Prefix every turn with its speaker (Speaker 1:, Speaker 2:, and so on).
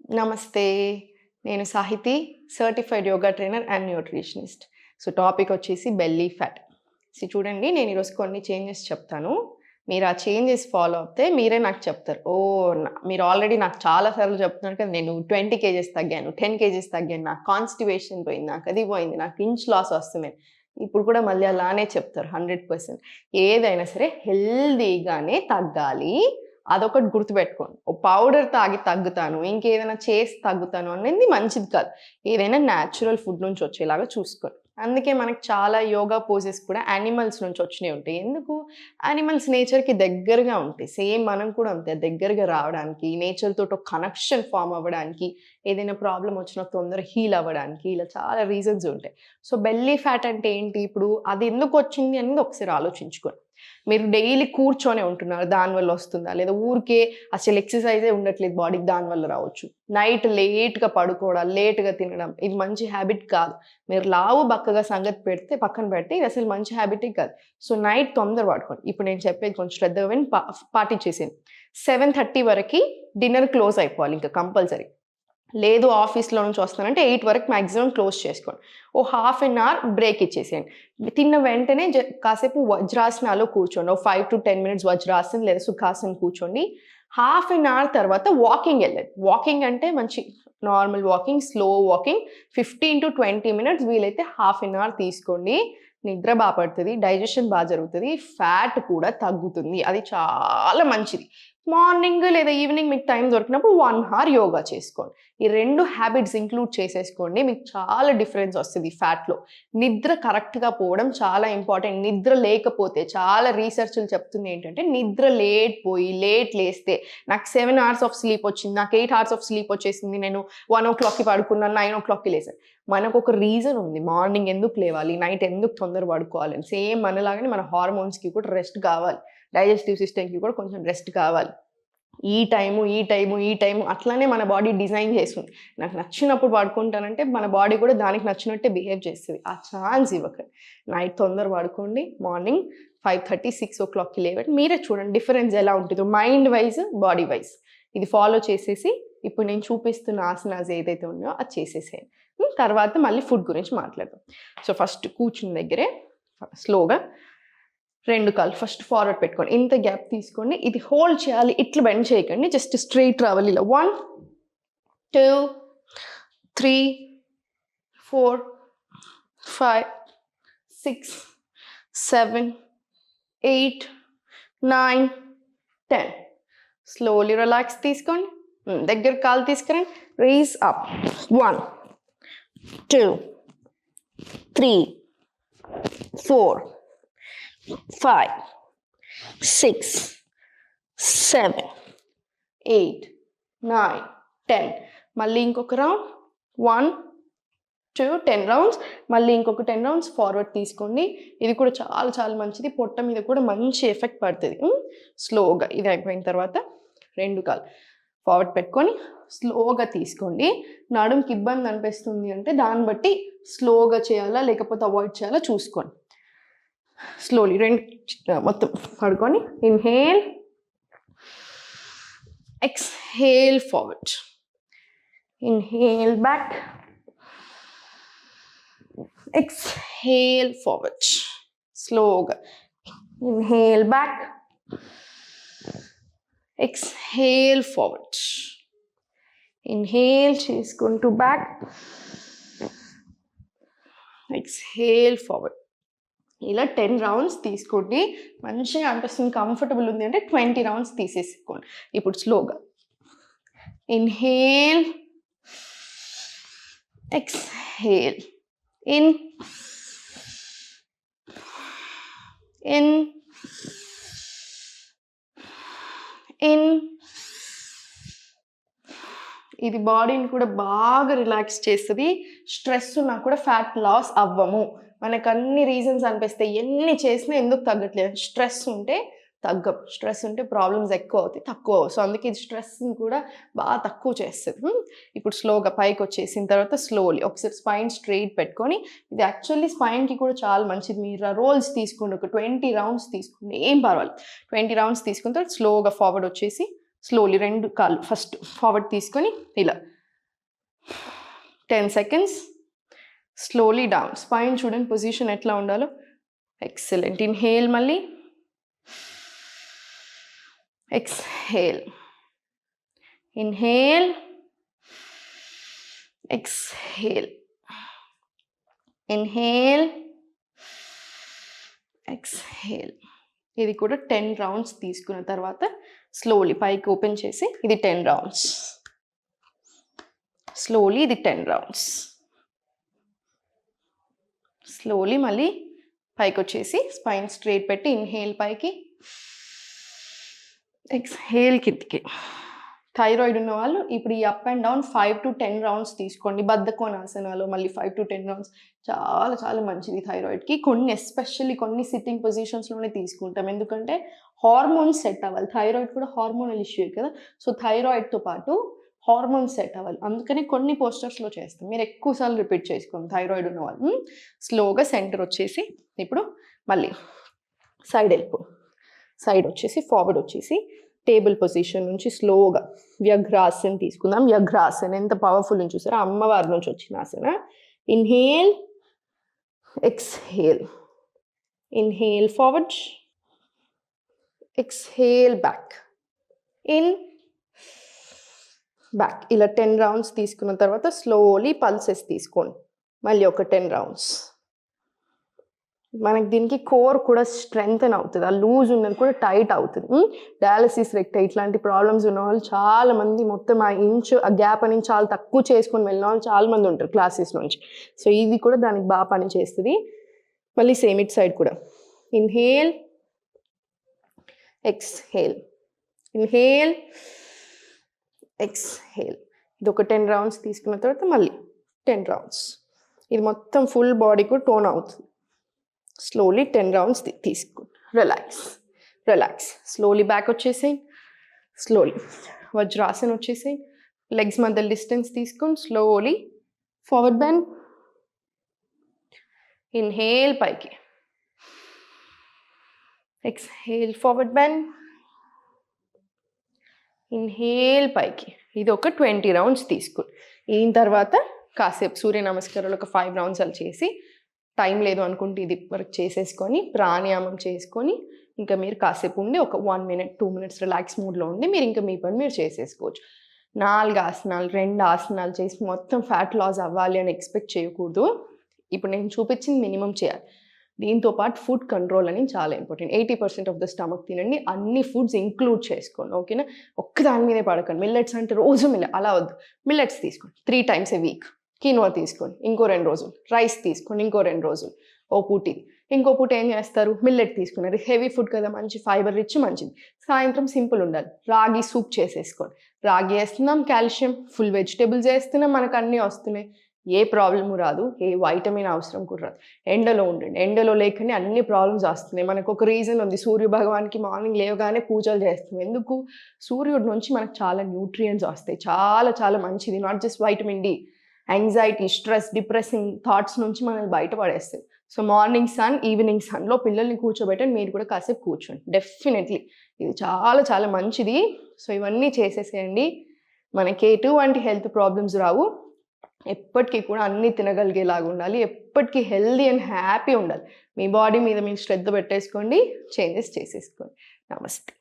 Speaker 1: నమస్తే. నేను Sahiti, certified yoga trainer and nutritionist. So, topic వచ్చేసి బెల్లీ ఫ్యాట్. చూడండి, నేను ఈరోజు కొన్ని చేంజెస్ చెప్తాను. మీరు ఆ చేంజెస్ ఫాలో అవుతే మీరే నాకు చెప్తారు. మీరు ఆల్రెడీ నాకు చాలా సార్లు చెప్తున్నారు కదా! నేను 20 కేజెస్ తగ్గాను, 10 కేజెస్ తగ్గాను, నాకు కాన్‌స్టిపేషన్ పోయింది, నాకు అది పోయింది, నాకు ఇంచ్ లాస్ వస్తుంది. ఇప్పుడు కూడా మళ్ళీ అలానే చెప్తారు 100%. ఏదైనా సరే హెల్తీగానే తగ్గాలి. అదొకటి గుర్తుపెట్టుకోండి. ఓ పౌడర్ తాగి తగ్గుతాను, ఇంకేదైనా చేసి తగ్గుతాను అనేది మంచిది కాదు. ఏదైనా న్యాచురల్ ఫుడ్ నుంచి వచ్చేలాగా చూసుకోండి. అందుకే మనకు చాలా యోగా పోజెస్ కూడా యానిమల్స్ నుంచి వచ్చినయి ఉంటాయి. ఎందుకు? యానిమల్స్ నేచర్‌కి దగ్గరగా ఉంటాయి. సేమ్ మనం కూడా అంతే దగ్గరగా రావడానికి, నేచర్ తోటి ఒక కనెక్షన్ ఫార్మ్ అవ్వడానికి, ఏదైనా ప్రాబ్లమ్ వచ్చినా తొందరగా హీల్ అవ్వడానికి ఇలా చాలా రీజన్స్ ఉంటాయి. సో, బెల్లీ ఫ్యాట్ అంటే ఏంటి? ఇప్పుడు అది ఎందుకొచ్చింది అనేది ఒకసారి ఆలోచించుకోండి. మీరు డైలీ కూర్చొనే ఉంటున్నారు, దానివల్ల వస్తుందా? లేదా ఊరికే అసలు ఎక్సర్‌సైజే ఉండట్లేదు బాడీకి, దానివల్ల రావచ్చు. నైట్ లేట్‌గా పడుకోవడం, లేట్‌గా తినడం ఇది మంచి హ్యాబిట్ కాదు. మీరు లావు బక్కగా సంగతి పక్కన పెడితే ఇది అసలు మంచి హ్యాబిటే కాదు. సో, నైట్ తొందర పడుకోండి. ఇప్పుడు నేను చెప్పేది కొంచెం శ్రద్ధగా విని పాటించేసేయండి. 7:30 వరకి డిన్నర్ క్లోజ్ అయిపోవాలి ఇంకా కంపల్సరీ. లేదు ఆఫీస్‌లో నుంచి వస్తానంటే 8 వరకు మాక్సిమం క్లోజ్ చేసుకోండి. ఓ హాఫ్ ఎన్ అవర్ బ్రేక్ ఇచ్చేసేయండి. తిన్న వెంటనే కాసేపు వజ్రాసనాలో కూర్చోండి. ఓ 5-10 మినిట్స్ వజ్రాసన్ లేదా సుఖాసన్ కూర్చోండి. హాఫ్ ఎన్ అవర్ తర్వాత వాకింగ్ ఎళ్ళండి. వాకింగ్ అంటే మంచి normal walking, slow walking 15-20 minutes వీలైతే హాఫ్ ఎన్ అవర్ తీసుకోండి. నిద్ర పడుతది, డైజెషన్ జరుగుతది, ఫ్యాట్ కూడా తగ్గుతుంది. అది చాలా మంచిది. మార్నింగ్ లేదా ఈవినింగ్ మీకు టైం దొరికినప్పుడు 1 అవర్ యోగా చేసుకోండి. ఈ 2 హ్యాబిట్స్ ఇంక్లూడ్ చేసేసుకోండి. మీకు చాలా డిఫరెన్స్ వస్తది ఫ్యాట్‌లో. నిద్ర కరెక్ట్‌గా పోవడం చాలా ఇంపార్టెంట్. నిద్ర లేకపోతే చాలా రీసెర్చ్‌లు చెప్తుంది ఏంటంటే, నిద్ర లేట్ లేస్తే నాకు 7 అవర్స్ ఆఫ్ స్లీప్ వచ్చింది, నాకు 8 అవర్స్ ఆఫ్ స్లీప్ వచ్చేసింది, నేను 1:00కి పడుకున్నాను, 9:00కి లేసాను. మనకొక రీజన్ ఉంది. మార్నింగ్ ఎందుకు లేవాలి, నైట్ ఎందుకు తొందర పడుకోవాలని. సేమ్ మనలాగానే మన హార్మోన్స్‌కి కూడా రెస్ట్ కావాలి. డైజెస్టివ్ సిస్టమ్‌కి కూడా కొంచెం రెస్ట్ కావాలి. ఈ టైము అట్లనే మన బాడీ డిజైన్ చేసుంది. నాకు నచ్చినప్పుడు పడుకుంటానంటే మన బాడీ కూడా దానికి నచ్చినట్టే బిహేవ్ చేస్తది. ఆ ఛాన్స్ ఇవ్వకండి. నైట్ తొందర పడుకోండి. మార్నింగ్ 5:30, 6:00కి లేవండి. మీరే చూడండి డిఫరెన్స్ ఎలా ఉంటుందో మైండ్ వైజ్, బాడీ వైజ్. ఇది ఫాలో చేసేసి ఇప్పుడు నేను చూపిస్తున్న ఆసనాస్ ఏదైతే ఉన్నాయో అది చేసేసేయండి. తర్వాత మళ్ళీ ఫుడ్ గురించి మాట్లాడదాం. సో, ఫస్ట్ కూర్చున్న దగ్గరే స్లోగా 2 కాళ్ళు ఫస్ట్ ఫార్వర్డ్ పెట్టుకోండి. ఇంత గ్యాప్ తీసుకోండి. ఇది హోల్డ్ చేయాలి. ఇట్లా బెండ్ చేయకండి. జస్ట్ స్ట్రెయిట్ రావాలి ఇలా. 1, 2, 3, 4, 5, 6, 7, 8, 9, 10. స్లోలీ రిలాక్స్ తీసుకోండి. దగ్గర కాలు తీసుకురండి. Raise up. 1, 2, 3, 4, 5, 6, 7, 8, 9, 10. మళ్ళీ ఇంకొక రౌండ్. 1, 2, 10 రౌండ్స్. మళ్ళీ ఇంకొక 10 రౌండ్స్ ఫార్వర్డ్ తీసుకోండి. ఇది కూడా చాలా చాలా మంచిది. పొట్ట మీద కూడా మంచి ఎఫెక్ట్ పడుతుంది. స్లోగా ఇది అయిపోయిన తర్వాత 2 కాళ్ళు ఫార్వర్డ్ పెట్టుకొని స్లోగా తీసుకోండి. నడుముకి ఇబ్బంది అనిపిస్తుంది అంటే దాన్ని బట్టి స్లోగా చేయాలా లేకపోతే అవాయిడ్ చేయాలా చూసుకోండి. స్లోలీ 2 మొత్తం పడుకొని inhale, exhale forward, inhale back, exhale forward. స్లోగా inhale back, exhale forward, inhale చేసుకుంటూ బ్యాక్, ఎక్స్హేల్ ఫార్వర్డ్. ఇలా 10 రౌండ్స్ తీసుకోండి. మంచిగా అనిపిస్తుంది, కంఫర్టబుల్ ఉంది అంటే 20 రౌండ్స్ తీసేసుకోండి. ఇప్పుడు స్లోగా ఇన్హేల్, ఎక్స్హేల్, ఇన్, ఇది బాడీని కూడా బాగా రిలాక్స్ చేస్తుంది. స్ట్రెస్ ఉన్నా కూడా ఫ్యాట్ లాస్ అవ్వము. మనకు అన్ని రీజన్స్ అనిపిస్తాయి, ఎన్ని చేసినా ఎందుకు తగ్గట్లేదు. స్ట్రెస్ ఉంటే తగ్గం, స్ట్రెస్ ఉంటే ప్రాబ్లమ్స్ ఎక్కువ అవుతాయి, తక్కువ అవ్వవు. సో అందుకే ఇది స్ట్రెస్ని కూడా బాగా తక్కువ చేస్తుంది. ఇప్పుడు స్లోగా పైకి వచ్చేసిన తర్వాత స్లోలీ ఒకసారి స్పైన్ స్ట్రెయిట్ పెట్టుకొని, ఇది యాక్చువల్లీ స్పైన్కి కూడా చాలా మంచిది. మీరు రోల్స్ తీసుకోండి, ఒక 20 రౌండ్స్ తీసుకోండి, ఏం పర్వాలేదు. 20 రౌండ్స్ తీసుకున్న తర్వాత స్లోగా ఫార్వర్డ్ వచ్చేసి స్లోలీ 2 కాళ్ళు ఫస్ట్ ఫార్వర్డ్ తీసుకొని ఇలా 10 seconds. Slowly down. Spine చూడండి పొజిషన్ ఎట్లా ఉండాలో. ఎక్సలెంట్. ఇన్హేల్ మళ్ళీ. Exhale. Inhale. Exhale. Inhale. Exhale. ఇది కూడా 10 రౌండ్స్ తీసుకున్న తర్వాత స్లోలీ పైకి ఓపెన్ చేసి ఇది 10 రౌండ్స్. స్లోలీ ఇది 10 రౌండ్స్. స్లోలీ మళ్ళీ పైకి వచ్చేసి స్పైన్ స్ట్రైట్ పెట్టి ఇన్హేల్ పైకి, ఎక్స్హేల్ కిందికి. థైరాయిడ్ ఉన్న వాళ్ళు ఇప్పుడు ఈ up and down 5 to 10 rounds తీసుకోండి. బద్ధకోనాసనాలు మళ్ళీ 5 to 10 రౌండ్స్ చాలా చాలా మంచిది థైరాయిడ్కి. కొన్ని ఎస్పెషల్లీ కొన్ని సిట్టింగ్ పొజిషన్స్లోనే తీసుకుంటాం, ఎందుకంటే హార్మోన్స్ సెట్ అవ్వాలి. థైరాయిడ్ కూడా హార్మోనల్ ఇష్యూ కదా, సో థైరాయిడ్తో పాటు హార్మోన్స్ సెట్ అవ్వాలి. అందుకని కొన్ని పోస్టర్స్లో చేస్తాం. మీరు ఎక్కువసార్లు రిపీట్ చేసుకోండి థైరాయిడ్ ఉన్న వాళ్ళు. స్లోగా సెంటర్ వచ్చేసి ఇప్పుడు మళ్ళీ సైడ్ వెళ్ళిపో. సైడ్ వచ్చేసి ఫార్వర్డ్ వచ్చేసి టేబుల్ పొజిషన్ నుంచి స్లోగా వ్యఘ్రాసన్ తీసుకుందాం. వ్యఘ్రాసన్ ఎంత పవర్ఫుల్ అని చూసారా, అమ్మవారి నుంచి వచ్చిన ఆసన. Inhale, exhale. Inhale forward, exhale back, in back. ఇలా 10 రౌండ్స్ తీసుకున్న తర్వాత స్లోలీ పల్సెస్ తీసుకోండి. మళ్ళీ ఒక 10 రౌండ్స్. మనకి దీనికి కోర్ కూడా స్ట్రెంగ్తన్ అవుతుంది, ఆ లూజ్ ఉన్నది కూడా టైట్ అవుతుంది. డయాలసిస్ రెక్ట్ ఇట్లాంటి ప్రాబ్లమ్స్ ఉన్న వాళ్ళు చాలా మంది మొత్తం ఆ గ్యాప్ అని చాలా తక్కువ చేసుకొని వెళ్ళిన వాళ్ళు చాలా మంది ఉంటారు క్లాసెస్ నుంచి. సో ఇది కూడా దానికి బాగా పని చేస్తుంది. మళ్ళీ సేమ్ ఇట్ సైడ్ కూడా. Inhale, exhale. Inhale, exhale. ఇది ఒక 10 రౌండ్స్ తీసుకున్న తర్వాత మళ్ళీ 10 రౌండ్స్. ఇది మొత్తం ఫుల్ బాడీ కూడా టోన్ అవుతుంది. స్లోలీ 10 రౌండ్స్ తీసుకోండి. Relax, relax. స్లోలీ బ్యాక్ వచ్చేసేయి. స్లోలీ వజ్రాసన్ వచ్చేసేయి. లెగ్స్ మధ్య డిస్టెన్స్ తీసుకొని స్లోలీ ఫార్వర్డ్ బెండ్. ఇన్హేల్ పైకి, ఎక్స్హేల్ ఫార్వర్డ్ బెండ్. ఇన్హేల్ పైకి. ఇది ఒక 20 రౌండ్స్ తీసుకుని ఈయన తర్వాత కాసేపు సూర్య నమస్కారాలు ఒక 5 రౌండ్స్ అలా చేసి, టైం లేదు అనుకుంటే ఇది వరకు చేసేసుకొని ప్రాణాయామం చేసుకొని ఇంకా మీరు కాసేపు ఉండి ఒక 1 minute 2 minutes రిలాక్స్ మూడ్లో ఉండి మీరు ఇంకా మీ పని మీరు చేసేసుకోవచ్చు. 4 ఆసనాలు 2 ఆసనాలు చేసి మొత్తం ఫ్యాట్ లాస్ అవ్వాలి అని ఎక్స్పెక్ట్ చేయకూడదు. ఇప్పుడు నేను చూపించింది మినిమం చేయాలి. దీంతో పాటు ఫుడ్ కంట్రోల్ అని చాలా ఇంపార్టెంట్. 80% ఆఫ్ ద స్టమక్ తినండి, అన్ని ఫుడ్స్ ఇంక్లూడ్ చేసుకోండి, ఓకేనా. ఒక్కదాని మీదే పడకండి. మిల్లెట్స్ అంటే రోజు అలా వద్దు. మిల్లెట్స్ తీసుకోండి 3 times a week. కీనోవా తీసుకోండి ఇంకో 2 రోజులు. రైస్ తీసుకోండి ఇంకో 2 రోజులు. ఓ పూట ఇది. ఇంకో పూట ఏం చేస్తారు, మిల్లెట్ తీసుకున్నారు. హెవీ ఫుడ్ కదా, మంచి ఫైబర్ రిచ్ మంచిది. సాయంత్రం సింపుల్ ఉండాలి, రాగి సూప్ చేసేసుకోండి. రాగి వేస్తున్నాం, కాల్షియం, ఫుల్ వెజిటేబుల్స్ వేస్తున్నాం, మనకు అన్నీ వస్తున్నాయి, ఏ ప్రాబ్లము రాదు, ఏ వైటమిన్ అవసరం కూడా రాదు. ఎండలో ఉండండి, ఎండలో లేకనే అన్ని ప్రాబ్లమ్స్ వస్తున్నాయి. మనకు ఒక రీజన్ ఉంది, సూర్య భగవాన్కి మార్నింగ్ లేవగానే పూజలు చేస్తాం. ఎందుకు, సూర్యుడి నుంచి మనకు చాలా న్యూట్రియంట్స్ వస్తాయి, చాలా చాలా మంచిది. Not just vitamin D, anxiety, stress, depressing thoughts నుంచి మనల్ని బయటపడేస్తుంది. సో మార్నింగ్ సన్, ఈవినింగ్ సన్లో పిల్లల్ని కూర్చోబెట్టండి, మీరు కూడా కాసేపు కూర్చోండి. డెఫినెట్లీ ఇది చాలా చాలా మంచిది. సో ఇవన్నీ చేసేసేయండి, మనకి ఎటువంటి హెల్త్ ప్రాబ్లమ్స్ రావు. ఎప్పటికీ కూడా అన్నీ తినగలిగేలాగా ఉండాలి, ఎప్పటికీ హెల్దీ అండ్ హ్యాపీ ఉండాలి. మీ బాడీ మీద మీరు శ్రద్ధ పెట్టేసుకోండి, చేంజెస్ చేసేసుకోండి. నమస్తే.